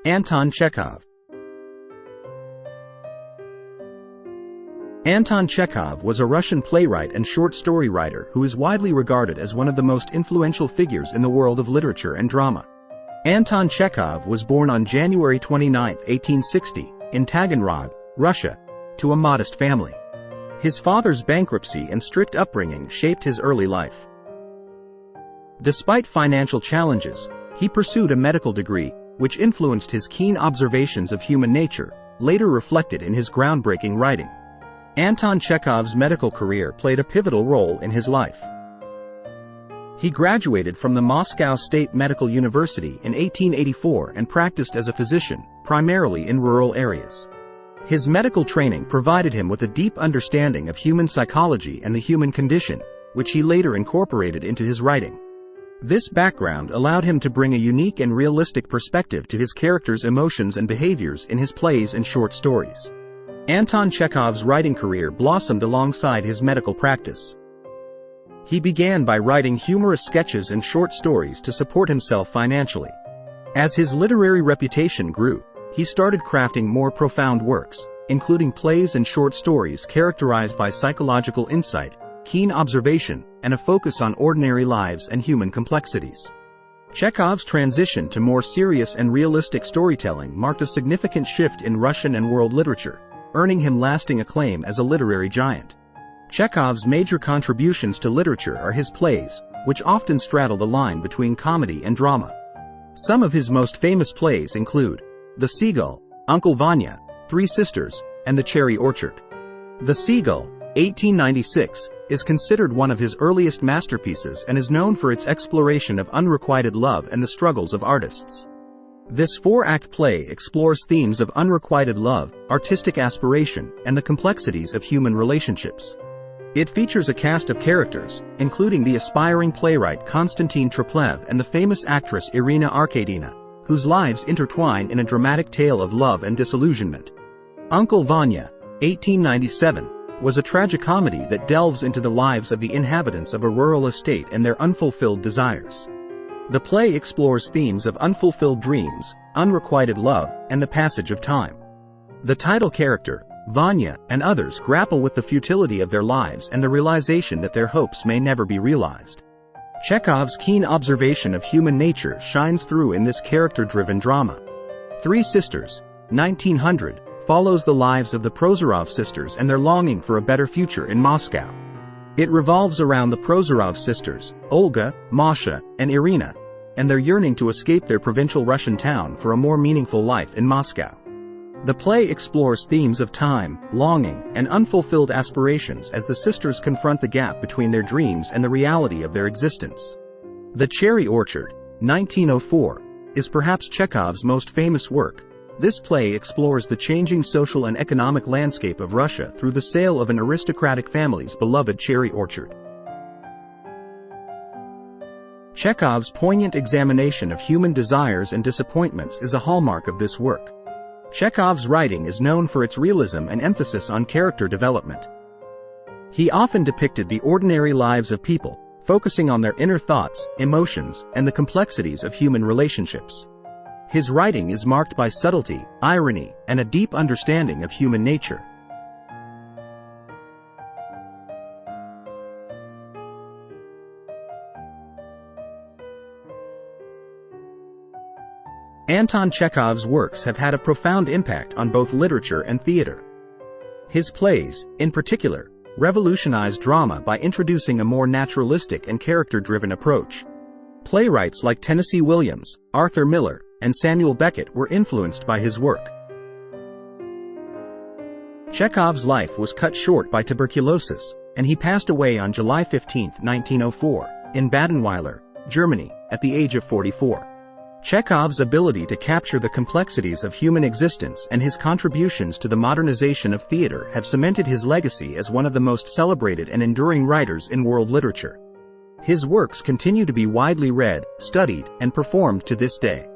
Anton Chekhov. Anton Chekhov was a Russian playwright and short story writer who is widely regarded as one of the most influential figures in the world of literature and drama. Anton Chekhov was born on January 29, 1860, in Taganrog, Russia, to a modest family. His father's bankruptcy and strict upbringing shaped his early life. Despite financial challenges, he pursued a medical degree, which influenced his keen observations of human nature, later reflected in his groundbreaking writing. Anton Chekhov's medical career played a pivotal role in his life. He graduated from the Moscow State Medical University in 1884 and practiced as a physician, primarily in rural areas. His medical training provided him with a deep understanding of human psychology and the human condition, which he later incorporated into his writing. This background allowed him to bring a unique and realistic perspective to his characters' emotions and behaviors in his plays and short stories. Anton Chekhov's writing career blossomed alongside his medical practice. He began by writing humorous sketches and short stories to support himself financially. As his literary reputation grew, he started crafting more profound works, including plays and short stories characterized by psychological insight, keen observation, and a focus on ordinary lives and human complexities. Chekhov's transition to more serious and realistic storytelling marked a significant shift in Russian and world literature, earning him lasting acclaim as a literary giant. Chekhov's major contributions to literature are his plays, which often straddle the line between comedy and drama. Some of his most famous plays include The Seagull, Uncle Vanya, Three Sisters, and The Cherry Orchard. The Seagull, 1896, is considered one of his earliest masterpieces and is known for its exploration of unrequited love and the struggles of artists. This four-act play explores themes of unrequited love, artistic aspiration, and the complexities of human relationships. It features a cast of characters, including the aspiring playwright Konstantin Treplev and the famous actress Irina Arkadina, whose lives intertwine in a dramatic tale of love and disillusionment. Uncle Vanya, 1897, was a tragicomedy that delves into the lives of the inhabitants of a rural estate and their unfulfilled desires. The play explores themes of unfulfilled dreams, unrequited love, and the passage of time. The title character, Vanya, and others grapple with the futility of their lives and the realization that their hopes may never be realized. Chekhov's keen observation of human nature shines through in this character-driven drama. Three Sisters, 1900, follows the lives of the Prozorov sisters and their longing for a better future in Moscow. It revolves around the Prozorov sisters, Olga, Masha, and Irina, and their yearning to escape their provincial Russian town for a more meaningful life in Moscow. The play explores themes of time, longing, and unfulfilled aspirations as the sisters confront the gap between their dreams and the reality of their existence. The Cherry Orchard, 1904, is perhaps Chekhov's most famous work. This play explores the changing social and economic landscape of Russia through the sale of an aristocratic family's beloved cherry orchard. Chekhov's poignant examination of human desires and disappointments is a hallmark of this work. Chekhov's writing is known for its realism and emphasis on character development. He often depicted the ordinary lives of people, focusing on their inner thoughts, emotions, and the complexities of human relationships. His writing is marked by subtlety, irony, and a deep understanding of human nature. Anton Chekhov's works have had a profound impact on both literature and theater. His plays, in particular, revolutionized drama by introducing a more naturalistic and character-driven approach. Playwrights like Tennessee Williams, Arthur Miller, and Samuel Beckett were influenced by his work. Chekhov's life was cut short by tuberculosis, and he passed away on July 15, 1904, in Badenweiler, Germany, at the age of 44. Chekhov's ability to capture the complexities of human existence and his contributions to the modernization of theater have cemented his legacy as one of the most celebrated and enduring writers in world literature. His works continue to be widely read, studied, and performed to this day.